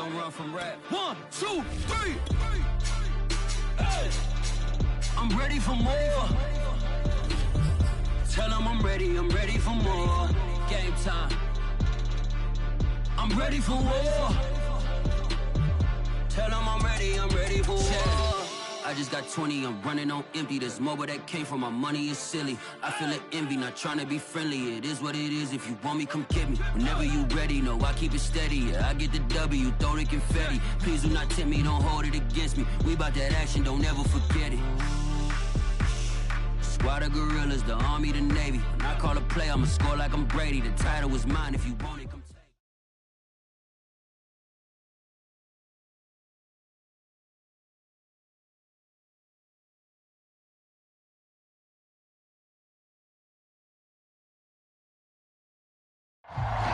don't run from rap. 1, 2, 3. Hey. I'm ready for more. Tell them I'm ready for more. Game time. I'm ready for war. Tell them I'm ready for war. I just got 20, I'm running on empty. This mobile that came from my money is silly. I feel it envy, not trying to be friendly. It is what it is, if you want me, come get me. Whenever you ready, no, I keep it steady. Yeah, I get the W, throw the confetti. Please do not tempt me, don't hold it against me. We bout that action, don't ever forget it. Squad of gorillas, the army, the navy. When I call a play, I'ma score like I'm Brady. The title is mine, if you want it, come take it.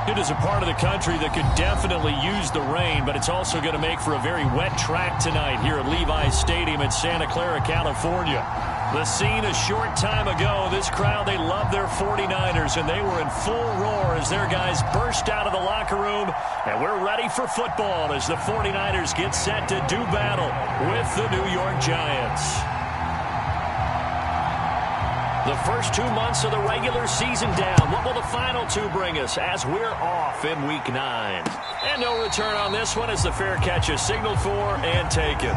It is a part of the country that could definitely use the rain, but it's also going to make for a very wet track tonight here at Levi's Stadium in Santa Clara, California. The scene a short time ago, this crowd, they love their 49ers, and they were in full roar as their guys burst out of the locker room, and we're ready for football as the 49ers get set to do battle with the New York Giants. The first 2 months of the regular season down. What will the final two bring us as we're off in Week 9? And no return on this one as the fair catch is signaled for and taken.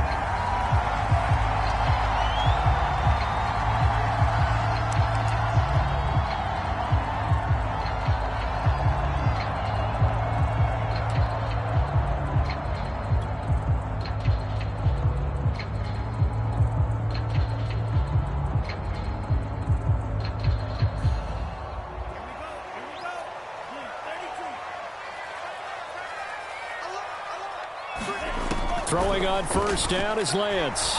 Throwing on first down is Lance.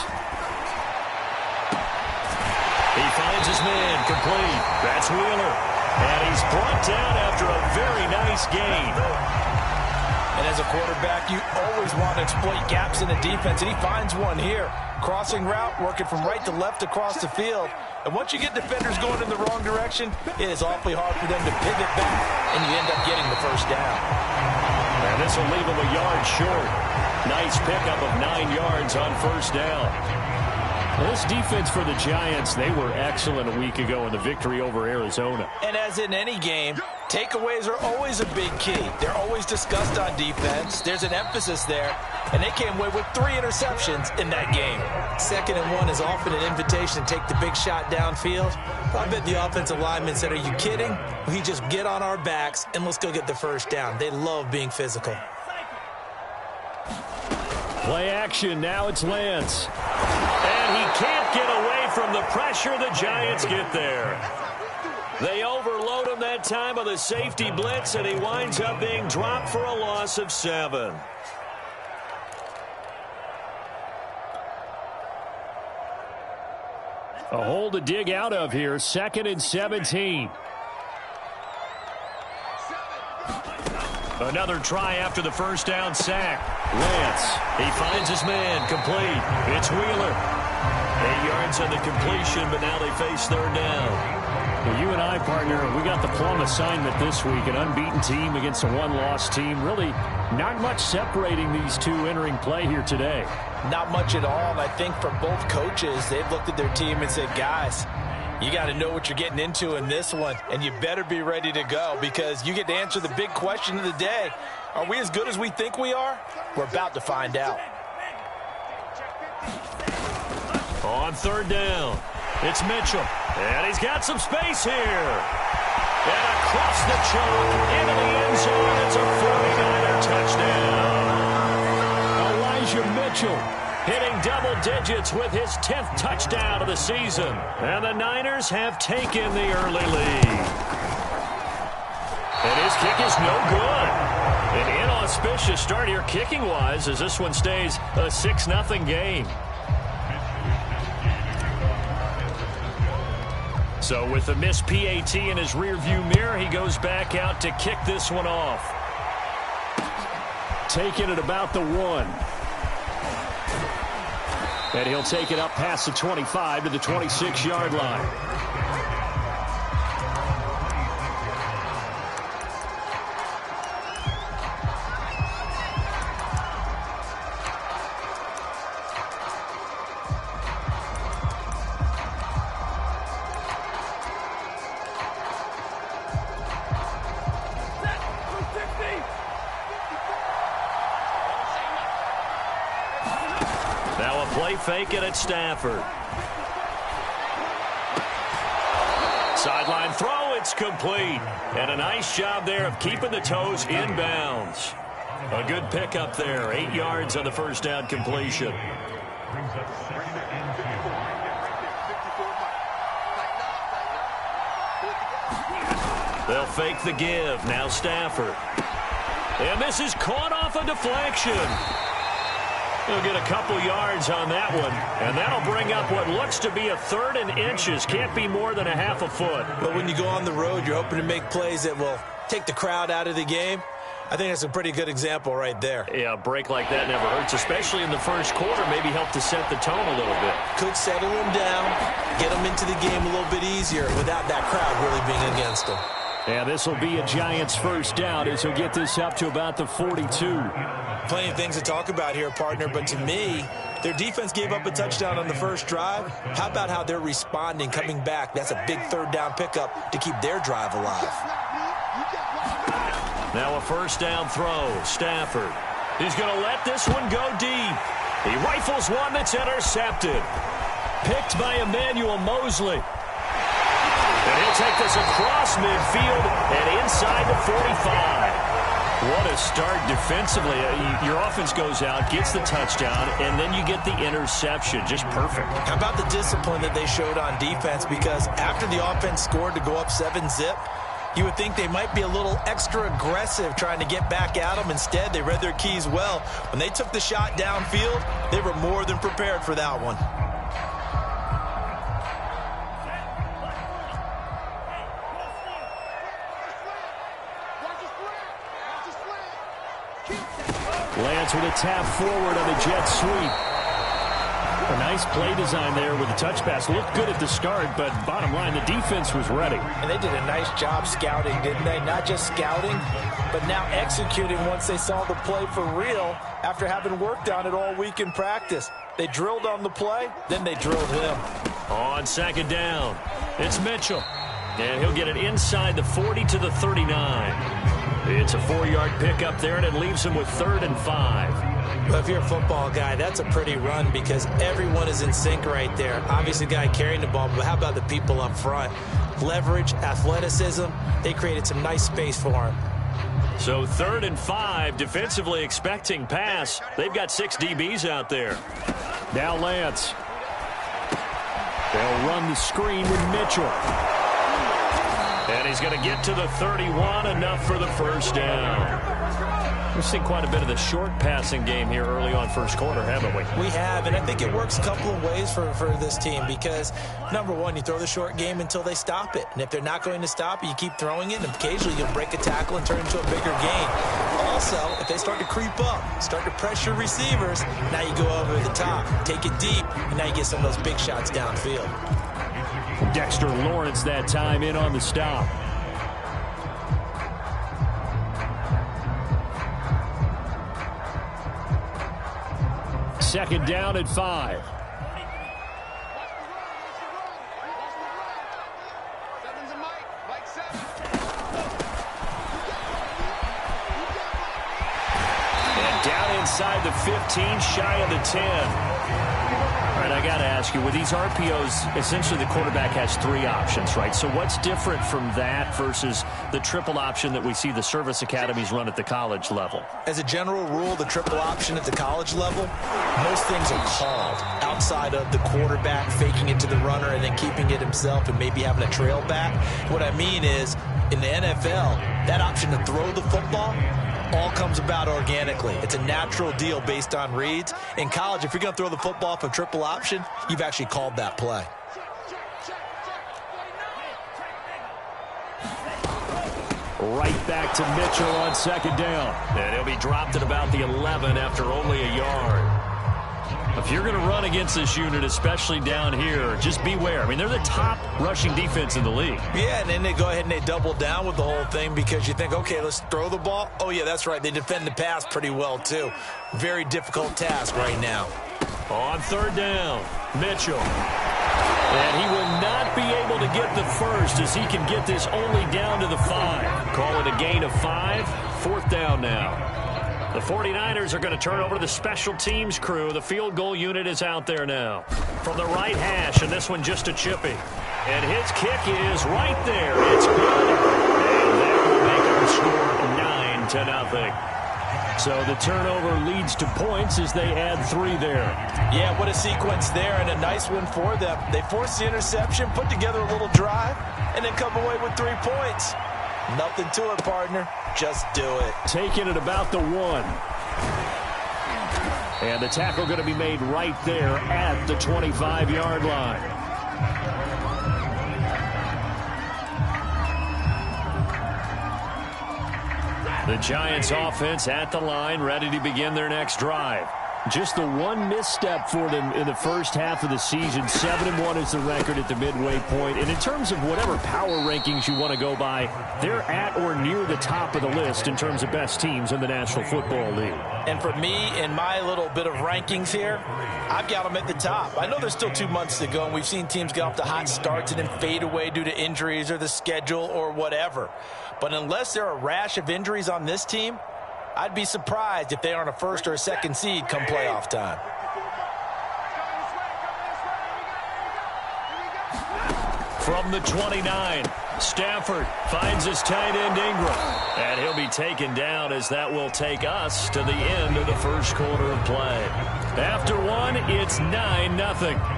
He finds his man complete. That's Wheeler. And he's brought down after a very nice gain. And as a quarterback, you always want to exploit gaps in the defense, and he finds one here. Crossing route, working from right to left across the field. And once you get defenders going in the wrong direction, it is awfully hard for them to pivot back, and you end up getting the first down. And this will leave him a yard short. Nice pickup of 9 yards on first down. Well, this defense for the Giants, they were excellent a week ago in the victory over Arizona. And as in any game, takeaways are always a big key. They're always discussed on defense. There's an emphasis there, and they came away with 3 interceptions in that game. 2nd and 1 is often an invitation to take the big shot downfield. I bet the offensive lineman said, are you kidding? We just get on our backs and let's go get the first down. They love being physical. Play action, now it's Lance. And he can't get away from the pressure. The Giants get there. They overload him that time with a safety blitz, and he winds up being dropped for a loss of 7. A hole to dig out of here, 2nd and 17. Another try after the first down sack. Lance, he finds his man, complete. It's Wheeler. 8 yards on the completion, but now they face 3rd down. Well, you and I, partner, we got the plum assignment this week. An unbeaten team against a one-loss team. Really not much separating these two entering play here today. Not much at all. And I think for both coaches, they've looked at their team and said, guys, you got to know what you're getting into in this one, and you better be ready to go because you get to answer the big question of the day. Are we as good as we think we are? We're about to find out. On 3rd down, it's Mitchell, and he's got some space here. And across the chalk, into the end zone, it's a 49er touchdown. Elijah Mitchell hitting double digits with his 10th touchdown of the season. And the Niners have taken the early lead. And his kick is no good. An inauspicious start here kicking-wise as this one stays a 6-0 game. So with the missed PAT in his rearview mirror, he goes back out to kick this one off. Taking it about the 1. And he'll take it up past the 25 to the 26-yard line. They fake it at Stafford. Sideline throw, it's complete. And a nice job there of keeping the toes in bounds. A good pickup there, 8 yards on the first down completion. They'll fake the give. Now Stafford. And this is caught off a deflection. He'll get a couple yards on that one. And that'll bring up what looks to be a 3rd and inches. Can't be more than a half a foot. But when you go on the road, you're hoping to make plays that will take the crowd out of the game. I think that's a pretty good example right there. Yeah, a break like that never hurts, especially in the first quarter. Maybe help to set the tone a little bit. Could settle them down, get them into the game a little bit easier without that crowd really being against them. Yeah, this will be a Giants first down as he'll get this up to about the 42. Plenty of things to talk about here, partner, but to me, their defense gave up a touchdown on the first drive. How about how they're responding, coming back? That's a big 3rd down pickup to keep their drive alive. Now a first down throw. Stafford. He's going to let this one go deep. He rifles one that's intercepted. Picked by Emmanuel Mosley. And he'll take this across midfield and inside the 45. What a start defensively. Your offense goes out, gets the touchdown, and then you get the interception. Just perfect. How about the discipline that they showed on defense? Because after the offense scored to go up 7-zip, you would think they might be a little extra aggressive trying to get back at them. Instead, they read their keys well. When they took the shot downfield, they were more than prepared for that one. Lance with a tap forward on the jet sweep. A nice play design there with the touch pass. Looked good at the start, but bottom line, the defense was ready. And they did a nice job scouting, didn't they? Not just scouting, but now executing once they saw the play for real after having worked on it all week in practice. They drilled on the play, then they drilled him. On 2nd down, it's Mitchell. And he'll get it inside the 40 to the 39. It's a 4-yard pickup there, and it leaves him with 3rd and 5. Well, if you're a football guy, that's a pretty run because everyone is in sync right there. Obviously, the guy carrying the ball, but how about the people up front? Leverage, athleticism, they created some nice space for him. So 3rd and 5, defensively expecting pass. They've got 6 DBs out there. Now Lance. They'll run the screen with Mitchell. And he's going to get to the 31, enough for the first down. We've seen quite a bit of the short passing game here early on first quarter, haven't we? We have, and I think it works a couple of ways for this team because, number one, you throw the short game until they stop it. And if they're not going to stop it, you keep throwing it, and occasionally you'll break a tackle and turn it into a bigger gain. Also, if they start to creep up, start to pressure receivers, now you go over the top, take it deep, and now you get some of those big shots downfield. Dexter Lawrence that time in on the stop. Second down at 5. And down inside the 15, shy of the 10. All right, I got to ask you, with these RPOs, essentially the quarterback has 3 options, right? So what's different from that versus the triple option that we see the service academies run at the college level? As a general rule, the triple option at the college level, most things are called outside of the quarterback faking it to the runner and then keeping it himself and maybe having a trail back. What I mean is, in the NFL, that option to throw the football all comes about organically. It's a natural deal based on reads. In college, if you're going to throw the football for triple option, you've actually called that play. Right back to Mitchell on 2nd down. And he'll be dropped at about the 11 after only a yard. If you're going to run against this unit, especially down here, just beware. I mean, they're the top rushing defense in the league. Yeah, and then they go ahead and they double down with the whole thing because you think, okay, let's throw the ball. Oh, yeah, that's right. They defend the pass pretty well, too. Very difficult task right now. On 3rd down, Mitchell. And he will not be able to get the first as he can get this only down to the 5. Call it a gain of 5. 4th down now. The 49ers are going to turn over to the special teams crew. The field goal unit is out there now. From the right hash, and this one just a chippy. And his kick is right there. It's good. And that will make them score 9-0. So the turnover leads to points as they add 3 there. Yeah, what a sequence there, and a nice one for them. They forced the interception, put together a little drive, and then come away with 3 points. Nothing to it, partner. Just do it. Taking it about the 1. And the tackle going to be made right there at the 25-yard line. The Giants offense at the line, ready to begin their next drive. Just the one misstep for them in the first half of the season. 7-1 is the record at the midway point. And in terms of whatever power rankings you want to go by, they're at or near the top of the list in terms of best teams in the National Football League. And for me, in my little bit of rankings here, I've got them at the top. I know there's still 2 months to go, and we've seen teams get off to hot starts and then fade away due to injuries or the schedule or whatever. But unless there are a rash of injuries on this team, I'd be surprised if they aren't a first or a second seed come playoff time. From the 29, Stafford finds his tight end Ingram. And he'll be taken down as that will take us to the end of the first quarter of play. After 1, it's 9-0.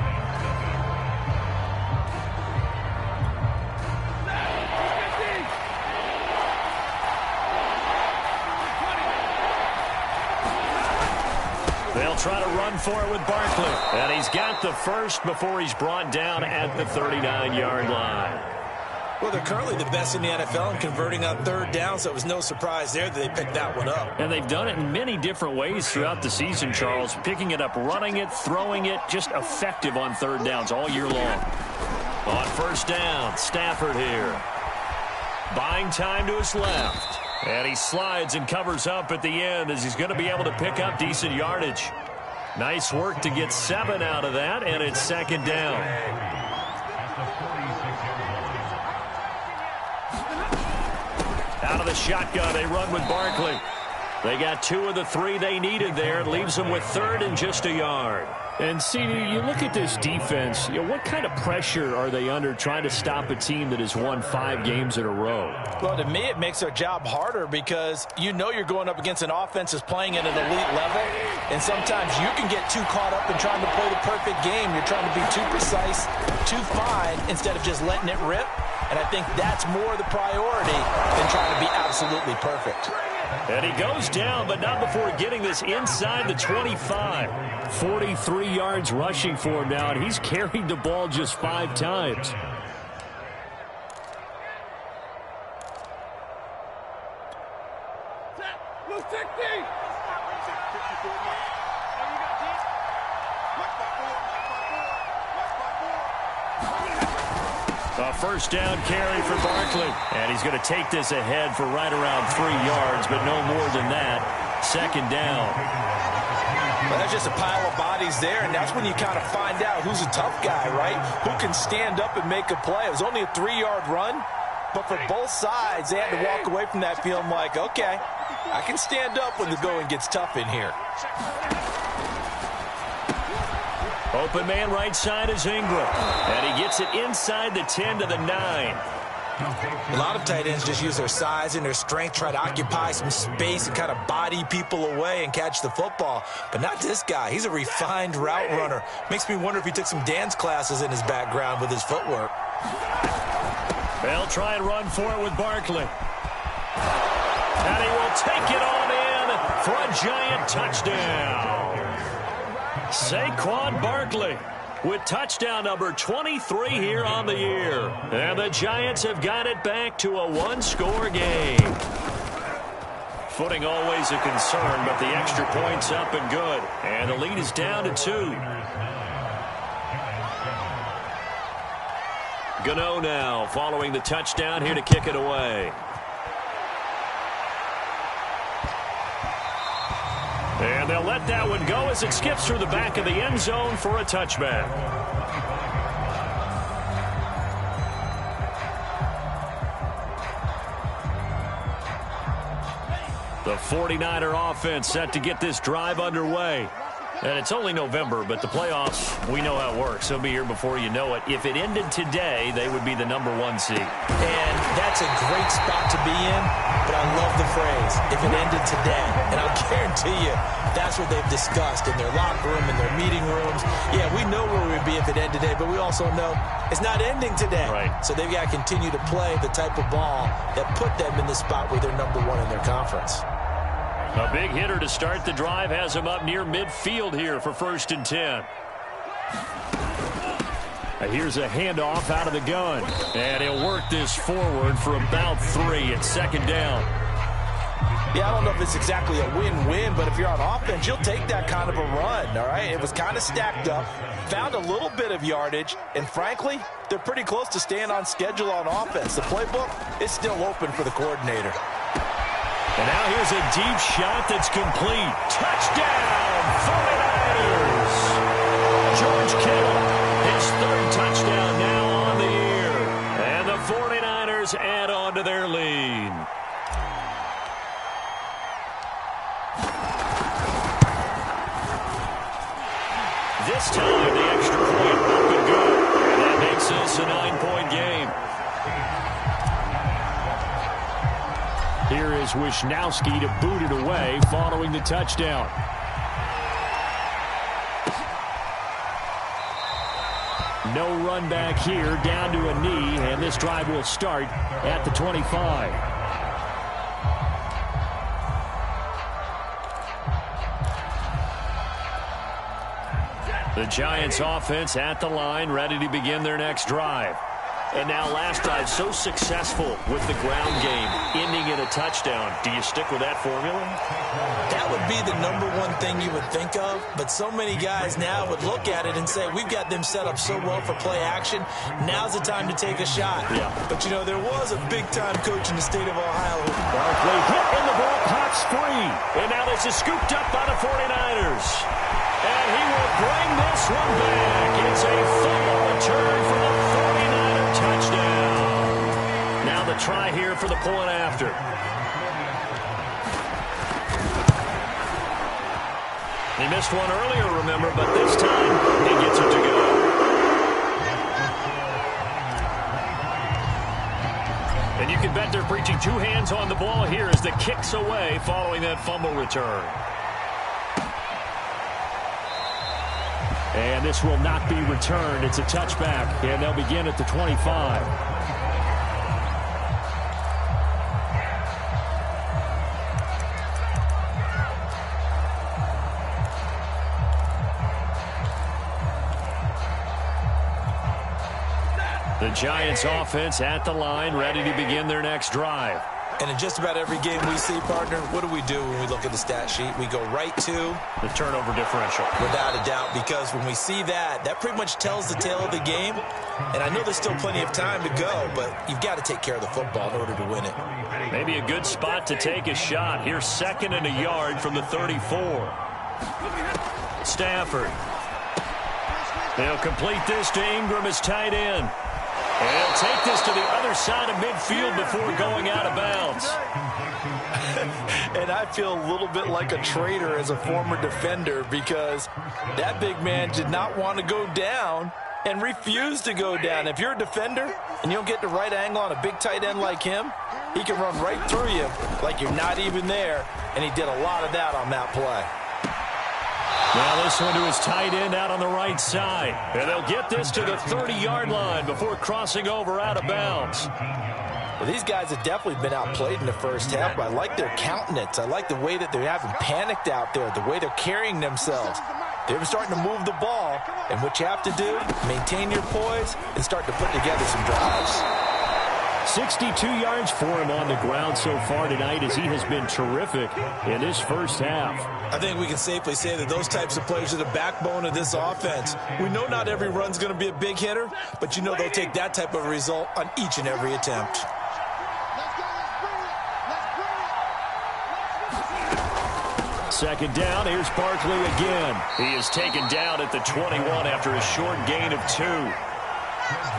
They'll try to run for it with Barkley. And he's got the first before he's brought down at the 39-yard line. Well, they're currently the best in the NFL in converting on third down, so it was no surprise there that they picked that one up. And they've done it in many different ways throughout the season, Charles. Picking it up, running it, throwing it, just effective on third downs all year long. On first down, Stafford here. Buying time to his left. And he slides and covers up at the end as he's going to be able to pick up decent yardage. Nice work to get 7 out of that, and it's second down. Out of the shotgun, they run with Barkley. They got 2 of the 3 they needed there. It leaves them with third and just a yard. And, CD, you look at this defense, what kind of pressure are they under trying to stop a team that has won 5 games in a row? Well, to me, it makes their job harder because you know you're going up against an offense that's playing at an elite level, and sometimes you can get too caught up in trying to play the perfect game. You're trying to be too precise, too fine, instead of just letting it rip. And I think that's more the priority than trying to be absolutely perfect. And he goes down, but not before getting this inside the 25. 43 yards rushing for him now, and he's carried the ball just 5 times. A first down carry for Barkley. And he's going to take this ahead for right around 3 yards, but no more than that. Second down. Well, there's just a pile of bodies there, and that's when you kind of find out who's a tough guy, right? Who can stand up and make a play. It was only a 3-yard run, but for both sides, they had to walk away from that feeling like, okay, I can stand up when the going gets tough in here. Open man right side is Ingram. And he gets it inside the 10 to the 9. A lot of tight ends just use their size and their strength, try to occupy some space and kind of body people away and catch the football. But not this guy. He's a refined route runner. Makes me wonder if he took some dance classes in his background with his footwork. They'll try and run for it with Barkley. And he will take it on in for a giant touchdown. Saquon Barkley with touchdown number 23 here on the year. And the Giants have got it back to a 1-score game. Footing always a concern, but the extra point's up and good. And the lead is down to 2. Gano now following the touchdown here to kick it away. And they'll let that one go as it skips through the back of the end zone for a touchback. The 49er offense set to get this drive underway. And it's only November, but the playoffs, we know how it works. They'll be here before you know it. If it ended today, they would be the #1 seed. And that's a great spot to be in, but I love the phrase, if it ended today. And I'll guarantee you, that's what they've discussed in their locker room, in their meeting rooms. Yeah, we know where we'd be if it ended today, but we also know it's not ending today. Right. So they've got to continue to play the type of ball that put them in the spot where they're #1 in their conference. A big hitter to start the drive has him up near midfield here for 1st and 10. Here's a handoff out of the gun. And he'll work this forward for about 3 at 2nd down. Yeah, I don't know if it's exactly a win-win, but if you're on offense, you'll take that kind of a run, all right? It was kind of stacked up, found a little bit of yardage, and frankly, they're pretty close to staying on schedule on offense. The playbook is still open for the coordinator. And now here's a deep shot that's complete. Touchdown, 49ers! George Kittle, his 3rd touchdown now on the year. And the 49ers add on to their lead. This time, the extra point up and good. And that makes this a 9-point game. Here is Wisnowski to boot it away following the touchdown. No run back here, down to a knee, and this drive will start at the 25. The Giants offense at the line, ready to begin their next drive. And now last drive so successful with the ground game, ending in a touchdown. Do you stick with that formula? That would be the #1 thing you would think of, but so many guys now would look at it and say, we've got them set up so well for play action, now's the time to take a shot. Yeah. But, you know, there was a big-time coach in the state of Ohio. Barkley hit in the ball, pops free. And now this is scooped up by the 49ers. And he will bring this one back. It's a fumble return for the 49er touchdown. Now the try here for the point after. He missed one earlier, remember, but this time he gets it to go. And you can bet they're preaching 2 hands on the ball here as the kick's away following that fumble return. And this will not be returned. It's a touchback, and they'll begin at the 25. The Giants offense at the line, ready to begin their next drive. And in just about every game we see, partner, what do we do when we look at the stat sheet? We go right to the turnover differential. Without a doubt, because when we see that, that pretty much tells the tale of the game. And I know there's still plenty of time to go, but you've got to take care of the football in order to win it. Maybe a good spot to take a shot. Here's 2nd and a yard from the 34. Stafford. They'll complete this to Ingram as tight end. And he'll take this to the other side of midfield before going out of bounds. And I feel a little bit like a traitor as a former defender because that big man did not want to go down and refused to go down. If you're a defender and you don't get the right angle on a big tight end like him, he can run right through you like you're not even there, and he did a lot of that on that play. Now this one to his tight end out on the right side. And they'll get this to the 30-yard line before crossing over out of bounds. Well, these guys have definitely been outplayed in the first half, but I like their countenance. I like the way that they haven't panicked out there, the way they're carrying themselves. They're starting to move the ball, and what you have to do, maintain your poise and start to put together some drives. 62 yards for him on the ground so far tonight as he has been terrific in this first half. I think we can safely say that those types of players are the backbone of this offense. We know not every run's going to be a big hitter, but you know they'll take that type of result on each and every attempt. Second down, here's Barkley again. He is taken down at the 21 after a short gain of 2.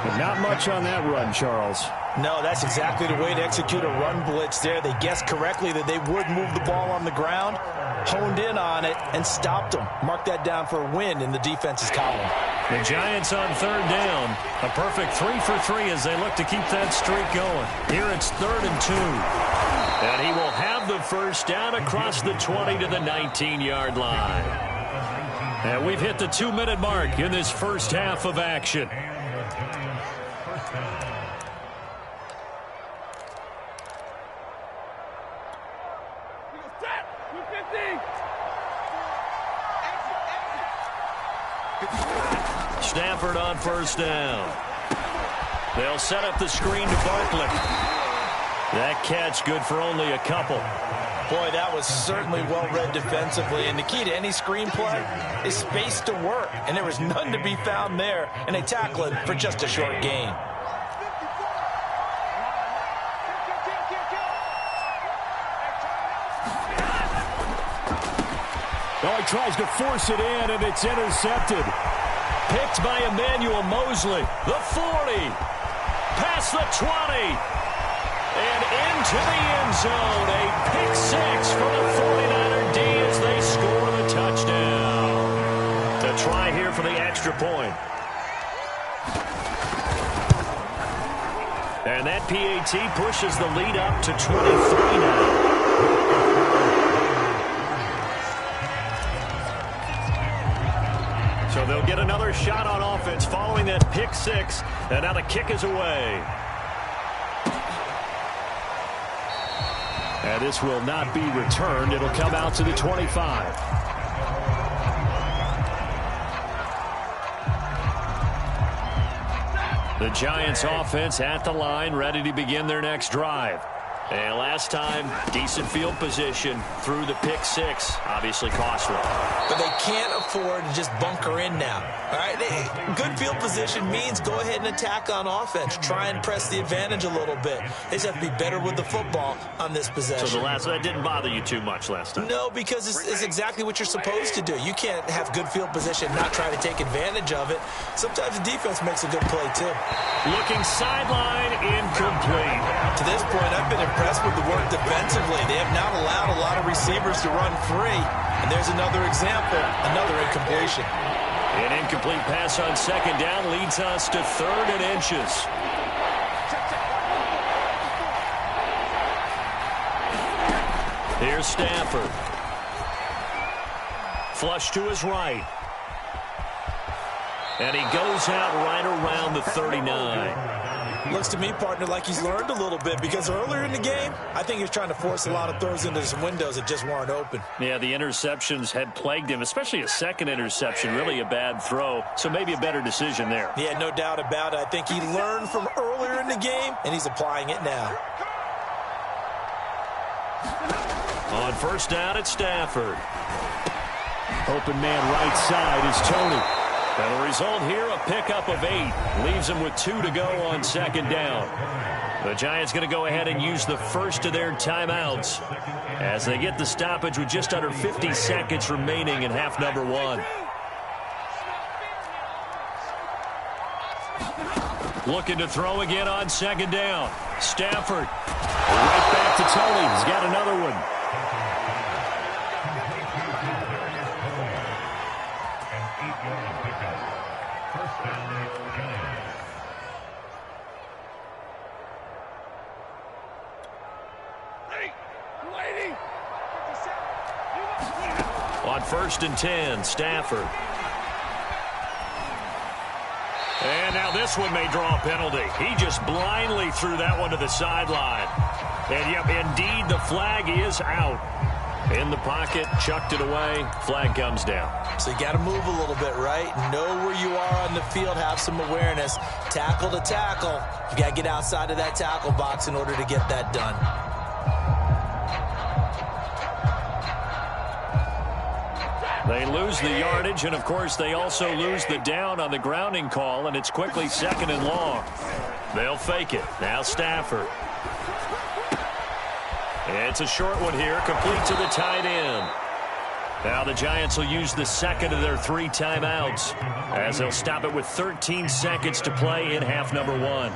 But not much on that run, Charles. No, that's exactly the way to execute a run blitz there. They guessed correctly that they would move the ball on the ground, honed in on it, and stopped them. Mark that down for a win in the defense's column. The Giants on third down. A perfect 3 for 3 as they look to keep that streak going. Here it's 3rd and 2. And he will have the first down across the 20 to the 19-yard line. And we've hit the 2-minute mark in this first half of action. Stafford on first down. They'll set up the screen to Barkley. That catch good for only a couple. Boy, that was certainly well-read defensively, and the key to any screenplay is space to work, and there was none to be found there, and they tackle it for just a short gain. Oh, he tries to force it in, and it's intercepted. Picked by Emmanuel Mosley. The 40. Past the 20. And into the end zone. A pick 6 for the 49er D as they score the touchdown. To try here for the extra point. And that PAT pushes the lead up to 23 now. So they'll get another shot on offense following that pick 6. And now the kick is away. And this will not be returned. It'll come out to the 25. The Giants offense at the line, ready to begin their next drive. And last time, decent field position through the pick 6. Obviously costly. But they can't afford to just bunker in now. All right, good field position means go ahead and attack on offense. Try and press the advantage a little bit. They just have to be better with the football on this possession. So that didn't bother you too much last time? No, because it's exactly what you're supposed to do. You can't have good field position and not try to take advantage of it. Sometimes the defense makes a good play, too. Looking sideline, incomplete. To this point, I've been impressed with the work defensively. They have not allowed a lot of receivers to run free. And there's another example, another incompletion. An incomplete pass on second down leads us to 3rd and inches. Here's Stafford. Flush to his right. And he goes out right around the 39. Looks to me, partner, like he's learned a little bit because earlier in the game, I think he was trying to force a lot of throws into some windows that just weren't open. Yeah, the interceptions had plagued him, especially a second interception, really a bad throw. So maybe a better decision there. Yeah, no doubt about it. I think he learned from earlier in the game, and he's applying it now. On first down, it's Stafford. Open man right side is Tony. And the result here, a pickup of 8. Leaves them with 2 to go on second down. The Giants going to go ahead and use the first of their timeouts as they get the stoppage with just under 50 seconds remaining in half number 1. Looking to throw again on second down. Stafford. Right back to Tony. He's got another one. On 1st and 10, Stafford. And now this one may draw a penalty. He just blindly threw that one to the sideline. And, yep, indeed, the flag is out. In the pocket, chucked it away, flag comes down. So you got to move a little bit, right? Know where you are on the field, have some awareness. Tackle to tackle. You got to get outside of that tackle box in order to get that done. They lose the yardage, and, of course, they also lose the down on the grounding call, and it's quickly 2nd and long. They'll fake it. Now Stafford. It's a short one here, complete to the tight end. Now the Giants will use the second of their 3 timeouts as they'll stop it with 13 seconds to play in half number 1.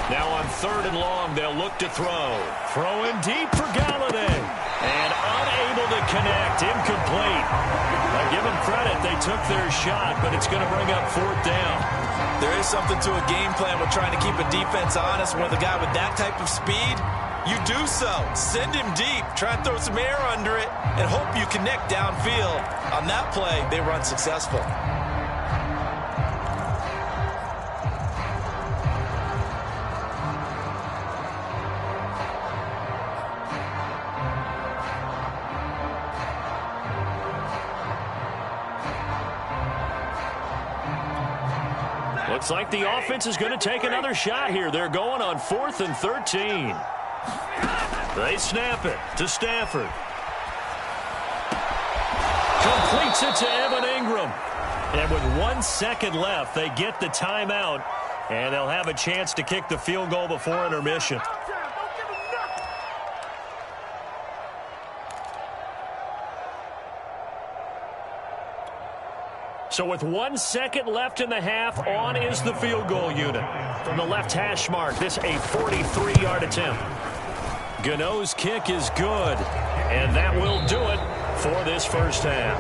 Now on 3rd and long, they'll look to throw. Throwing deep for Galladay. And unable to connect. Incomplete. I give them credit. They took their shot, but it's going to bring up 4th down. There is something to a game plan with trying to keep a defense honest. When the guy with that type of speed, you do so. Send him deep. Try and throw some air under it and hope you connect downfield. On that play, they run successful. Looks like the offense is going to take another shot here. They're going on 4th and 13. They snap it to Stafford. Completes it to Evan Ingram. And with 1 second left, they get the timeout, and they'll have a chance to kick the field goal before intermission. So with 1 second left in the half, on is the field goal unit. From the left hash mark, this a 43-yard attempt. Gano's kick is good, and that will do it for this first half.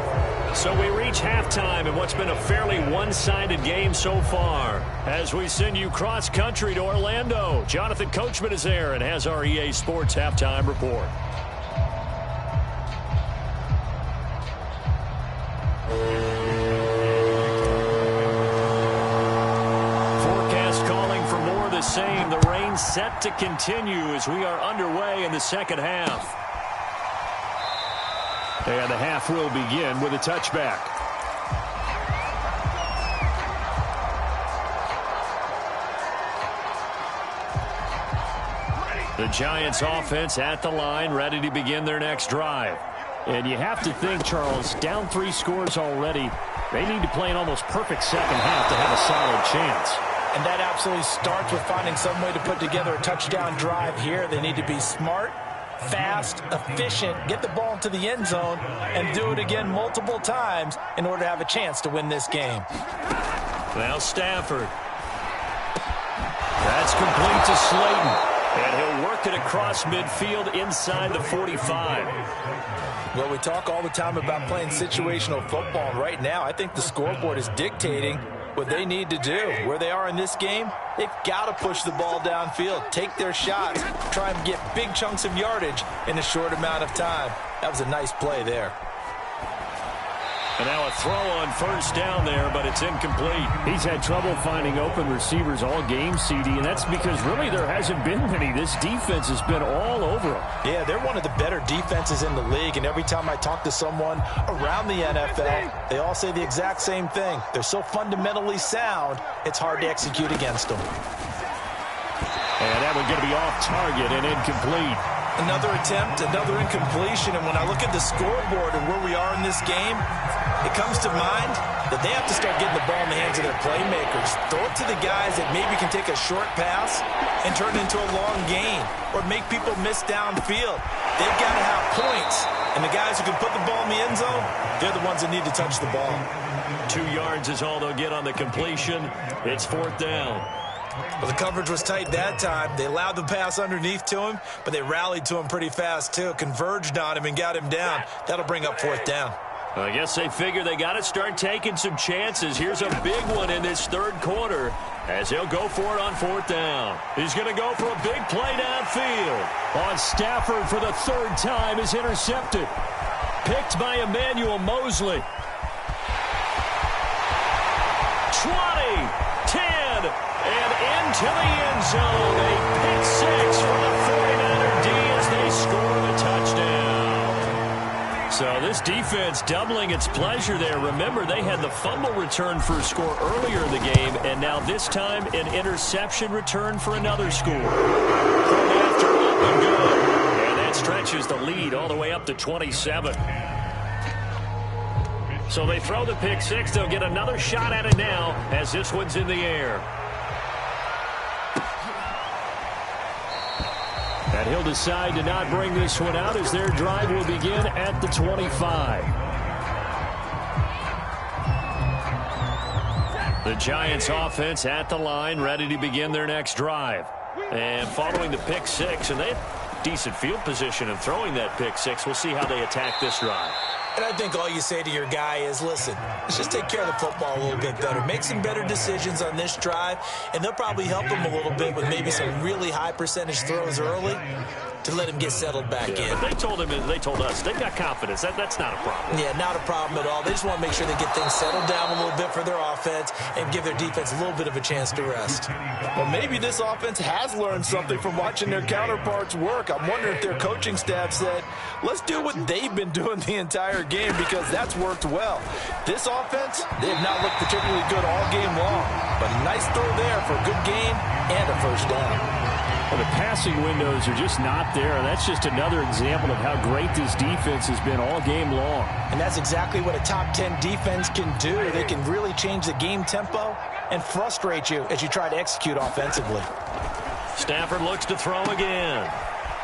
So we reach halftime in what's been a fairly one-sided game so far. As we send you cross-country to Orlando, Jonathan Coachman is there and has our EA Sports halftime report. Same. The rain set to continue as we are underway in the second half. And the half will begin with a touchback. The Giants offense at the line, ready to begin their next drive. And you have to think, Charles, down 3 scores already. They need to play an almost perfect second half to have a solid chance. And that absolutely starts with finding some way to put together a touchdown drive here. They need to be smart, fast, efficient, get the ball into the end zone, and do it again multiple times in order to have a chance to win this game. Now Stafford. That's complete to Slayton. And he'll work it across midfield inside the 45. Well, we talk all the time about playing situational football. Right now, I think the scoreboard is dictating what they need to do. Where they are in this game, they've got to push the ball downfield, take their shots, try and get big chunks of yardage in a short amount of time. That was a nice play there. And now a throw on first down there, but it's incomplete. He's had trouble finding open receivers all game, CD, and that's because really there hasn't been many. This defense has been all over them. Yeah, they're one of the better defenses in the league, and every time I talk to someone around the NFL, they all say the exact same thing. They're so fundamentally sound, it's hard to execute against them. And that one going to be off target and incomplete. Another attempt, another incompletion, and when I look at the scoreboard and where we are in this game, it comes to mind that they have to start getting the ball in the hands of their playmakers. Throw it to the guys that maybe can take a short pass and turn it into a long gain or make people miss downfield. They've got to have points, and the guys who can put the ball in the end zone, they're the ones that need to touch the ball. 2 yards is all they'll get on the completion. It's 4th down. Well, the coverage was tight that time. They allowed the pass underneath to him, but they rallied to him pretty fast, too. Converged on him and got him down. That'll bring up 4th down. I guess they figure they got to start taking some chances. Here's a big one in this third quarter as he'll go for it on 4th down. He's going to go for a big play downfield. On Stafford for the 3rd time is intercepted. Picked by Emmanuel Mosley. 20, 10, and into the end zone. A pick 6 for the 49er D as they score the touchdown. So this defense doubling its pleasure there. Remember, they had the fumble return for a score earlier in the game, and now this time an interception return for another score. Thrown after, up and good. And that stretches the lead all the way up to 27. So they throw the pick six. They'll get another shot at it now as this one's in the air. And he'll decide to not bring this one out as their drive will begin at the 25. The Giants offense at the line, ready to begin their next drive. And following the pick six, and they have decent field position in throwing that pick six. We'll see how they attack this drive. And I think all you say to your guy is, listen, let's just take care of the football a little bit better. Make some better decisions on this drive, and they'll probably help him a little bit with maybe some really high percentage throws early to let him get settled back in. But they told us they've got confidence. That's not a problem. Yeah, not a problem at all. They just want to make sure they get things settled down a little bit for their offense and give their defense a little bit of a chance to rest. Well, maybe this offense has learned something from watching their counterparts work. I'm wondering if their coaching staff said, let's do what they've been doing the entire game, because that's worked well. This offense, they have not looked particularly good all game long, but a nice throw there for a good gain and a first down. Well, the passing windows are just not there. That's just another example of how great this defense has been all game long. And that's exactly what a top 10 defense can do. They can really change the game tempo and frustrate you as you try to execute offensively. Stafford looks to throw again.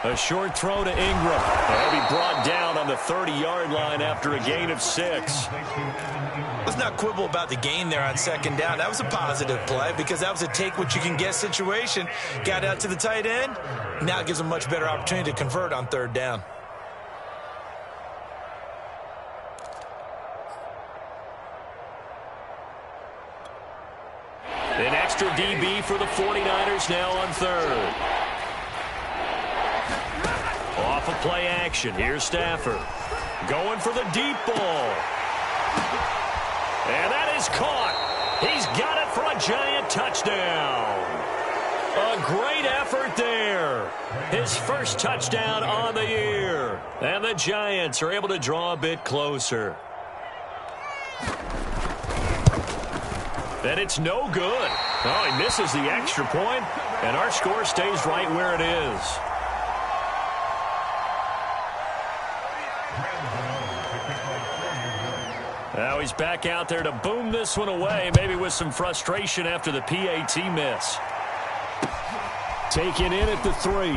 A short throw to Ingram. He'll be brought down on the 30-yard line after a gain of 6. Let's not quibble about the gain there on second down. That was a positive play because that was a take-what-you-can-get situation. Got out to the tight end. Now it gives them a much better opportunity to convert on third down. An extra DB for the 49ers now on third. Off of play action. Here's Stafford. Going for the deep ball. And that is caught. He's got it for a Giant touchdown. A great effort there. His first touchdown on the year. And the Giants are able to draw a bit closer. And it's no good. Oh, he misses the extra point, and our score stays right where it is. Now he's back out there to boom this one away, maybe with some frustration after the PAT miss. Taken in at the 3.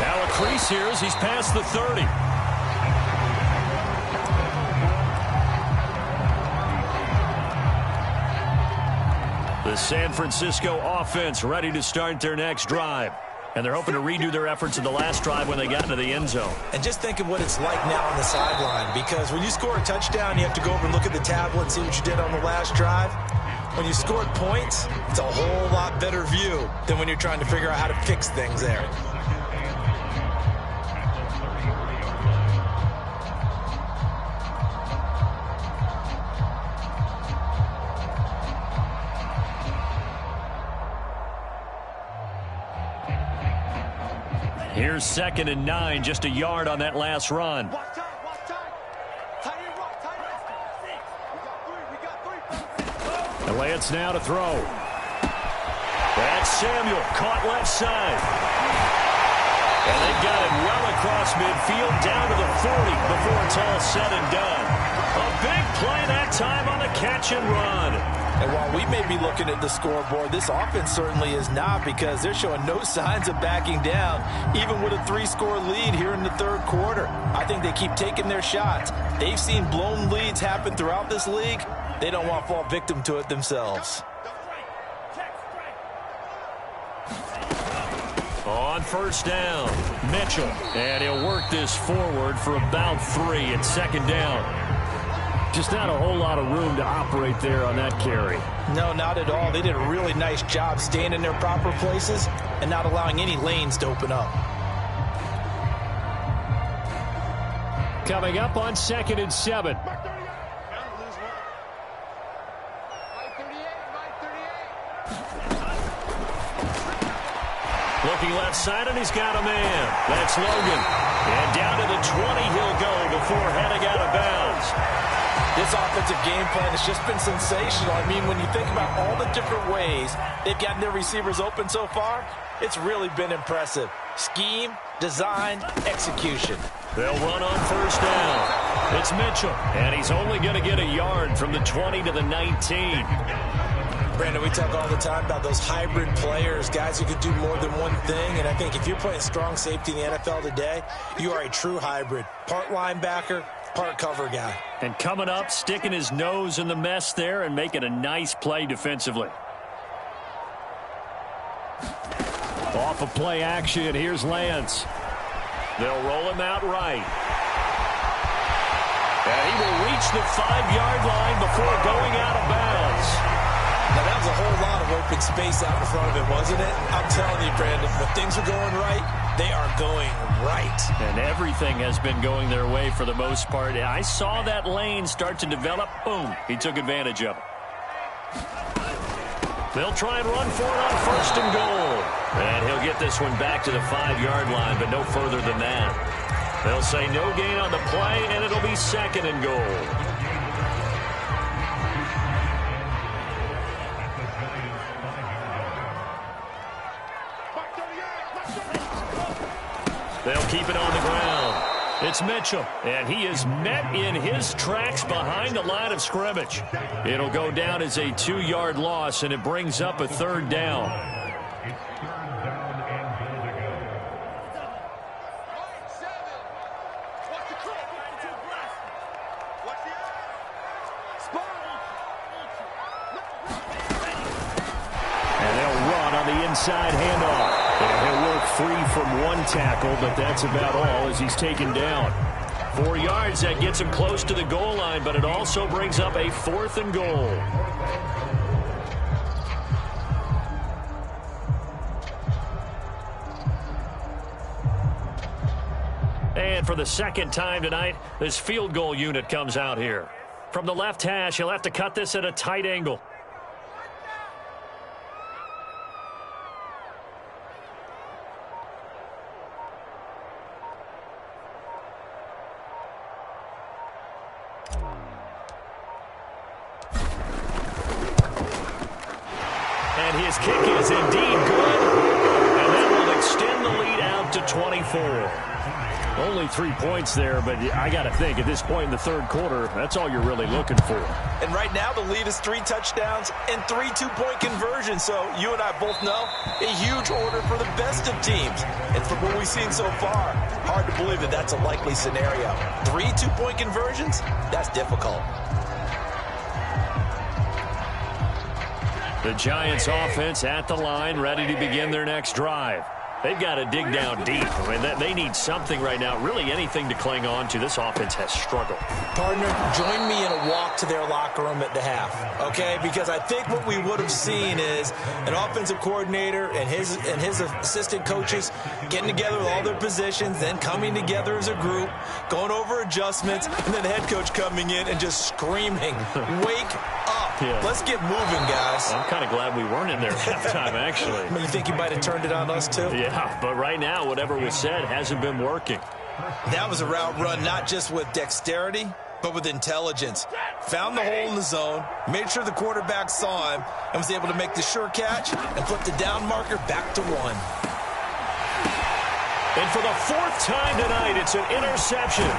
Now a crease here as he's past the 30. The San Francisco offense ready to start their next drive. And they're hoping to redo their efforts in the last drive when they got into the end zone. And just think of what it's like now on the sideline, because when you score a touchdown, you have to go over and look at the tablet and see what you did on the last drive. When you scored points, it's a whole lot better view than when you're trying to figure out how to fix things there. Here's 2nd and 9, just a yard on that last run. And Lance now to throw. That's Samuel, caught left side. And they've got it well across midfield, down to the 40 before it's all said and done. A big play that time on the catch and run. And while we may be looking at the scoreboard, this offense certainly is not, because they're showing no signs of backing down, even with a 3-score lead here in the third quarter. I think they keep taking their shots. They've seen blown leads happen throughout this league. They don't want to fall victim to it themselves. On first down, Mitchell. And he'll work this forward for about 3 at 2nd down. Just not a whole lot of room to operate there on that carry. No, not at all. They did a really nice job staying in their proper places and not allowing any lanes to open up. Coming up on 2nd and 7. Looking left side, and he's got a man. That's Logan. And down to the 20 he'll go before heading out of bounds. This offensive game plan has just been sensational. I mean, when you think about all the different ways they've gotten their receivers open so far, it's really been impressive. Scheme, design, execution. They'll run on first down. It's Mitchell, and he's only going to get a yard from the 20 to the 19. Brandon, we talk all the time about those hybrid players, guys who can do more than one thing, and I think if you're playing strong safety in the NFL today, you are a true hybrid. Part linebacker, part cover guy. And coming up, sticking his nose in the mess there and making a nice play defensively. Off of play action, here's Lance. They'll roll him out right. And he will reach the 5-yard line before going out of bounds. Now, that was a whole lot of open space out in front of him, wasn't it? I'm telling you, Brandon, when things are going right, they are going right. And everything has been going their way for the most part. I saw that lane start to develop. Boom. He took advantage of it. They'll try and run for it on first and goal. And he'll get this one back to the 5-yard line, but no further than that. They'll say no gain on the play, and it'll be second and goal. They'll keep it on the ground. It's Mitchell, and he is met in his tracks behind the line of scrimmage. It'll go down as a 2-yard loss, and it brings up a third down. And they'll run on the inside handoff. And he'll work free from one tackle, but that's about all as he's taken down. 4 yards, that gets him close to the goal line, but it also brings up a 4th and goal. And for the second time tonight, this field goal unit comes out here. From the left hash, he'll have to cut this at a tight angle. His kick is indeed good, and that will extend the lead out to 24. Only 3 points there, but I got to think at this point in the third quarter, that's all you're really looking for. And right now the lead is 3 touchdowns and 3 two-point conversions. So you and I both know a huge order for the best of teams. And from what we've seen so far, hard to believe that that's a likely scenario. 3 two-point conversions? That's difficult. The Giants offense at the line, ready to begin their next drive. They've got to dig down deep. I mean, they need something right now, really anything to cling on to. This offense has struggled. Partner, join me in a walk to their locker room at the half, okay? Because I think what we would have seen is an offensive coordinator and his assistant coaches getting together with all their positions, then coming together as a group, going over adjustments, and then the head coach coming in and just screaming, wake up. Yeah. Let's get moving, guys. I'm kind of glad we weren't in there at halftime, actually. You think you might have turned it on us, too? Yeah, but right now, whatever was said hasn't been working. That was a route run not just with dexterity, but with intelligence. Found the hole in the zone, made sure the quarterback saw him, and was able to make the sure catch and put the down marker back to 1. And for the 4th time tonight, it's an interception.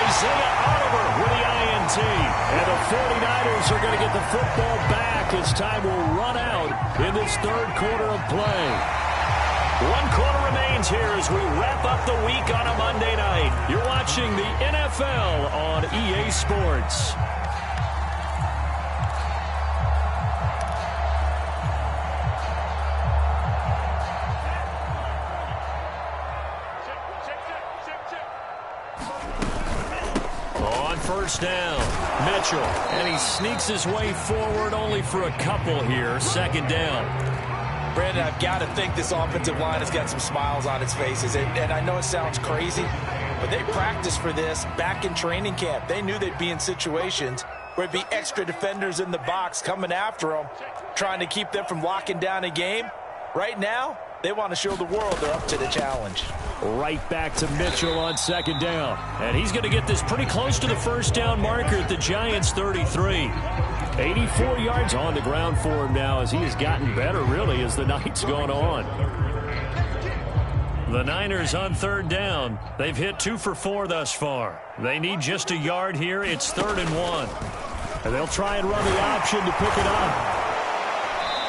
Isaiah Oliver with the INT. And the 49ers are going to get the football back as time will run out in this third quarter of play. 1 quarter remains here as we wrap up the week on a Monday night. You're watching the NFL on EA Sports. First down, Mitchell, and he sneaks his way forward only for a couple here. Second down. Brandon, I've got to think this offensive line has got some smiles on its faces. And I know it sounds crazy, but they practiced for this back in training camp. They knew they'd be in situations where it'd be extra defenders in the box coming after them, trying to keep them from locking down a game. Right now, They want to show the world they're up to the challenge. Right back to Mitchell on second down. And he's going to get this pretty close to the first down marker at the Giants' 33. 84 yards on the ground for him now as he has gotten better, really, as the night's gone on. The Niners on third down. They've hit 2 for 4 thus far. They need just a yard here. It's 3rd and 1. And they'll try and run the option to pick it up.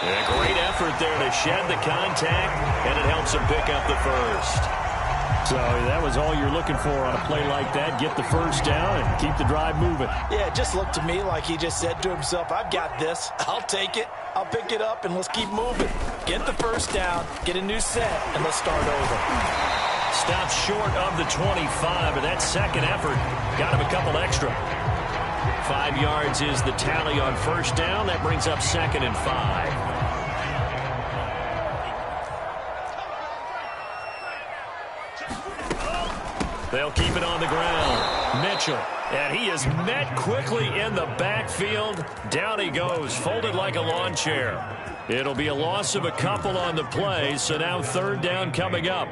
A great effort there to shed the contact, and it helps him pick up the first. So that was all you're looking for on a play like that. Get the first down and keep the drive moving. Yeah, it just looked to me like he just said to himself, I've got this. I'll take it. I'll pick it up, and let's keep moving. Get the first down, get a new set, and let's start over. Stops short of the 25, but that second effort got him a couple extra. 5 yards is the tally on first down. That brings up 2nd and 5. They'll keep it on the ground. Mitchell, and he is met quickly in the backfield. Down he goes, folded like a lawn chair. It'll be a loss of a couple on the play, so now 3rd down coming up.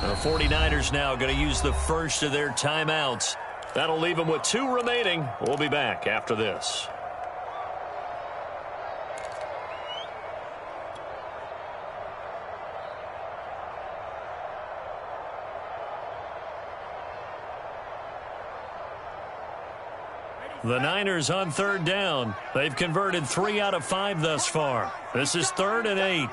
The 49ers now going to use the first of their timeouts. That'll leave them with 2 remaining. We'll be back after this. The Niners on 3rd down. They've converted 3 out of 5 thus far. This is 3rd and 8.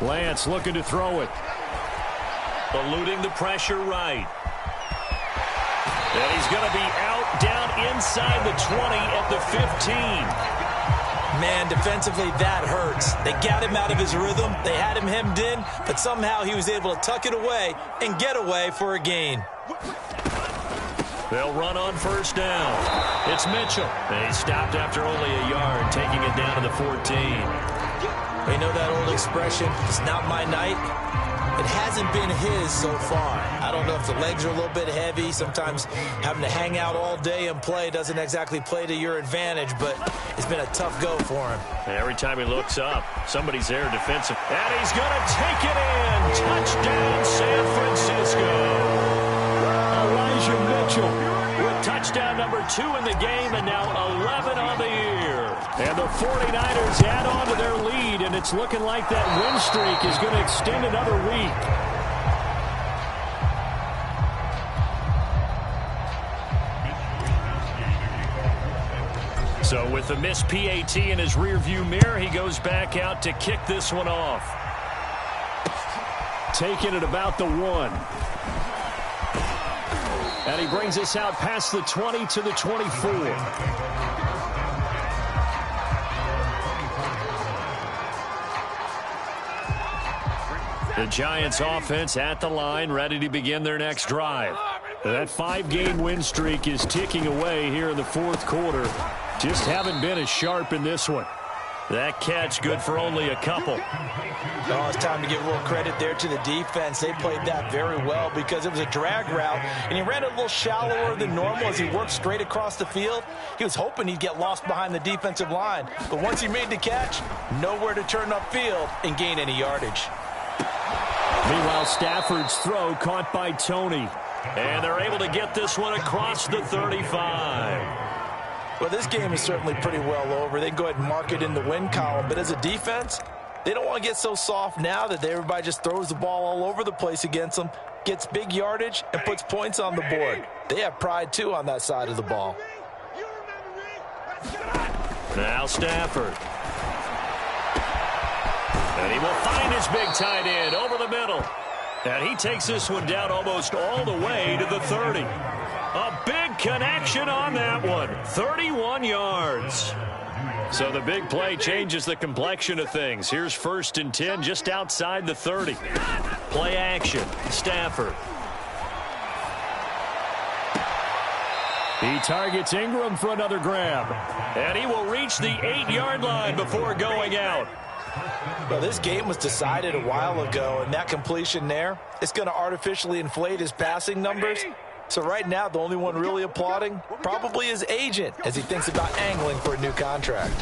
Lance looking to throw it. Eluding the pressure right. And he's going to be out down inside the 20 at the 15. Man, defensively, that hurts. They got him out of his rhythm. They had him hemmed in, but somehow he was able to tuck it away and get away for a gain. They'll run on first down. It's Mitchell. And he stopped after only a yard, taking it down to the 14. You know that old expression, it's not my night? It hasn't been his so far. I don't know if the legs are a little bit heavy. Sometimes having to hang out all day and play doesn't exactly play to your advantage, but it's been a tough go for him. Every time he looks up, somebody's there defensive. And he's going to take it in. Touchdown, San Francisco. Elijah Mitchell with touchdown number 2 in the game, and now 11 on the year. And the 49ers add on to their lead, and it's looking like that win streak is going to extend another week. So with the missed PAT in his rearview mirror, he goes back out to kick this one off. Taking it about the 1. And he brings us out past the 20 to the 24. The Giants offense at the line, ready to begin their next drive. That 5-game win streak is ticking away here in the 4th quarter. Just haven't been as sharp in this one. That catch good for only a couple. Oh, it's time to give a little credit there to the defense. They played that very well because it was a drag route, and he ran it a little shallower than normal as he worked straight across the field. He was hoping he'd get lost behind the defensive line, but once he made the catch, nowhere to turn upfield and gain any yardage. Meanwhile, Stafford's throw caught by Tony. And they're able to get this one across the 35. Well, this game is certainly pretty well over. They can go ahead and mark it in the win column. But as a defense, they don't want to get so soft now that everybody just throws the ball all over the place against them, gets big yardage, and puts points on the board. They have pride, too, on that side of the ball. Now Stafford. And he will find his big tight end over the middle. And he takes this one down almost all the way to the 30. A big connection on that one. 31 yards. So the big play changes the complexion of things. Here's 1st and 10 just outside the 30. Play action. Stafford. He targets Ingram for another grab. And he will reach the 8-yard line before going out. Well, this game was decided a while ago, and that completion there, it's going to artificially inflate his passing numbers. So right now, the only one really applauding probably his agent as he thinks about angling for a new contract.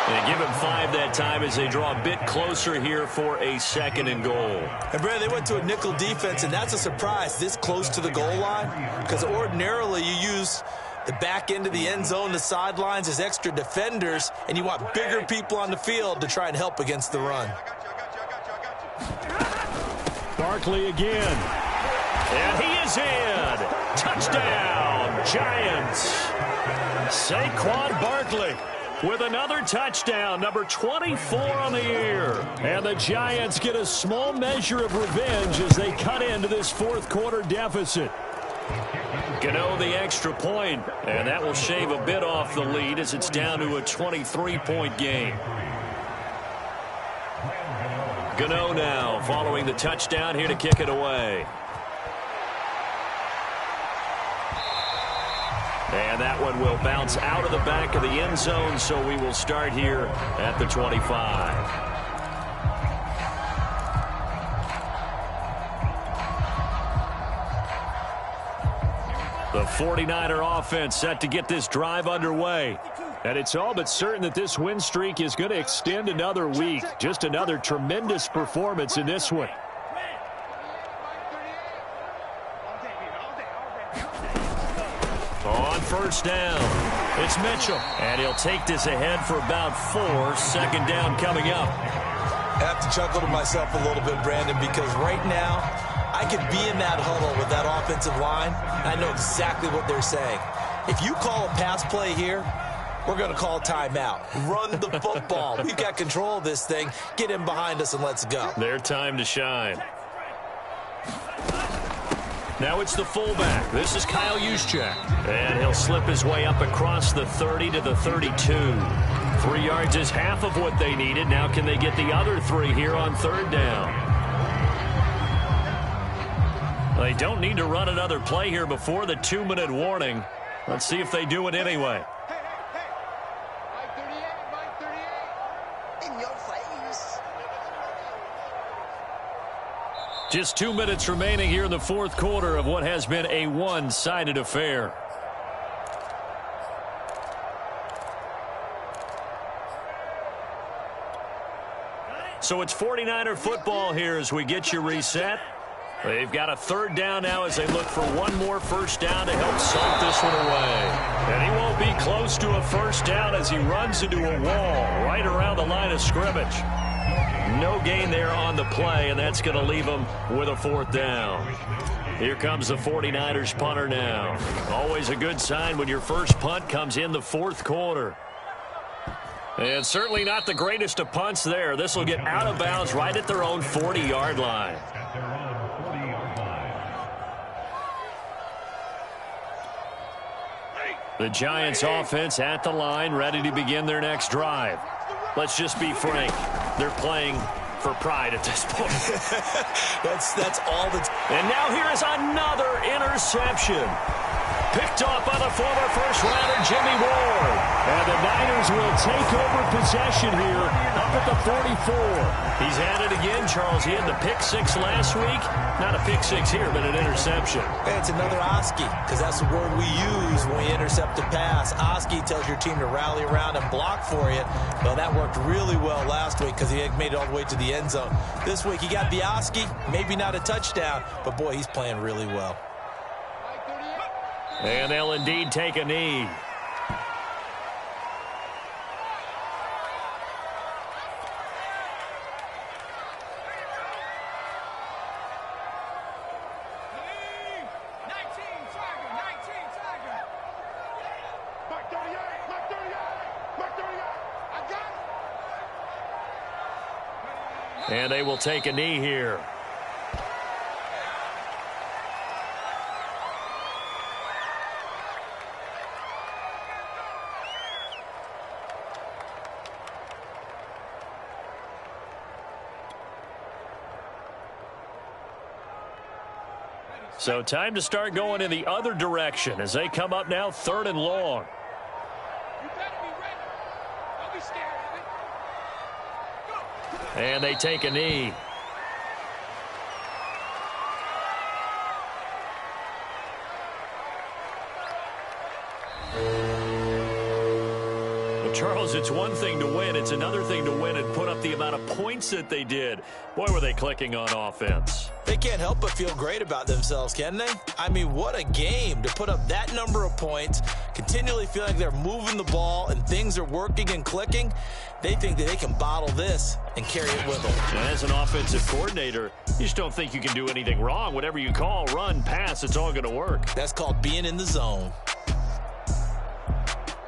And give him 5 that time as they draw a bit closer here for a 2nd and goal. And, Brad, they went to a nickel defense, and that's a surprise this close to the goal line, because ordinarily you use the back end of the end zone, the sidelines as extra defenders, and you want bigger people on the field to try and help against the run. Barkley again. And he is in. Touchdown, Giants. Saquon Barkley with another touchdown, number 24 on the year. And the Giants get a small measure of revenge as they cut into this 4th quarter deficit. Gano the extra point, and that will shave a bit off the lead as it's down to a 23-point game. Gano now following the touchdown here to kick it away. And that one will bounce out of the back of the end zone, so we will start here at the 25. The 49er offense set to get this drive underway. And it's all but certain that this win streak is going to extend another week. Just another tremendous performance in this one. On 1st down, it's Mitchell. And he'll take this ahead for about 4. 2nd down coming up. I have to chuckle to myself a little bit, Brandon, because right now I could be in that huddle with that offensive line. I know exactly what they're saying. If you call a pass play here, we're going to call timeout. Run the football. We've got control of this thing. Get in behind us and let's go. Their time to shine. Now it's the fullback. This is Kyle Juszczyk. And he'll slip his way up across the 30 to the 32. 3 yards is half of what they needed. Now can they get the other 3 here on 3rd down? They don't need to run another play here before the 2-minute warning. Let's see if they do it anyway. Just 2 minutes remaining here in the 4th quarter of what has been a one-sided affair. So it's 49er football here as we get you reset. They've got a 3rd down now as they look for one more 1st down to help salt this one away. And he won't be close to a 1st down as he runs into a wall right around the line of scrimmage. No gain there on the play, and that's going to leave him with a 4th down. Here comes the 49ers punter now. Always a good sign when your first punt comes in the 4th quarter. And certainly not the greatest of punts there. This will get out of bounds right at their own 40-yard line. The Giants offense at the line, ready to begin their next drive. Let's just be frank. They're playing for pride at this point. that's all that's... And now here is another interception. Picked off by the former first-rounder Jimmy Ward. And the Niners will take over possession here up at the 44. He's at it again, Charles. He had the pick 6 last week. Not a pick 6 here, but an interception. It's another Oski, because that's the word we use when we intercept a pass. Oski tells your team to rally around and block for you. Well, that worked really well last week because he had made it all the way to the end zone. This week he got the Oski, maybe not a touchdown, but boy, he's playing really well. And they'll indeed take a knee. And they will take a knee here. So time to start going in the other direction as they come up now 3rd and long. You better be ready. Don't be scared of it. Go. And they take a knee. Charles, it's one thing to win. It's another thing to win and put up the amount of points that they did. Boy, were they clicking on offense. They can't help but feel great about themselves, can they? I mean, what a game to put up that number of points, continually feeling like they're moving the ball and things are working and clicking. They think that they can bottle this and carry it with them. And as an offensive coordinator, you just don't think you can do anything wrong. Whatever you call, run, pass, it's all going to work. That's called being in the zone.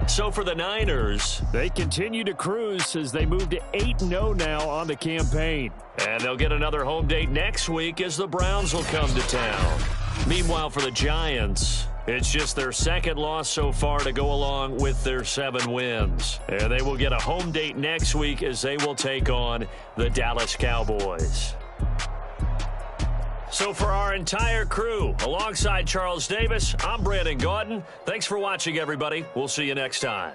So for the Niners, they continue to cruise as they move to 8-0 now on the campaign. And they'll get another home date next week as the Browns will come to town. Meanwhile, for the Giants, it's just their 2nd loss so far to go along with their 7 wins. And they will get a home date next week as they will take on the Dallas Cowboys. So for our entire crew, alongside Charles Davis, I'm Brandon Gaudin. Thanks for watching, everybody. We'll see you next time.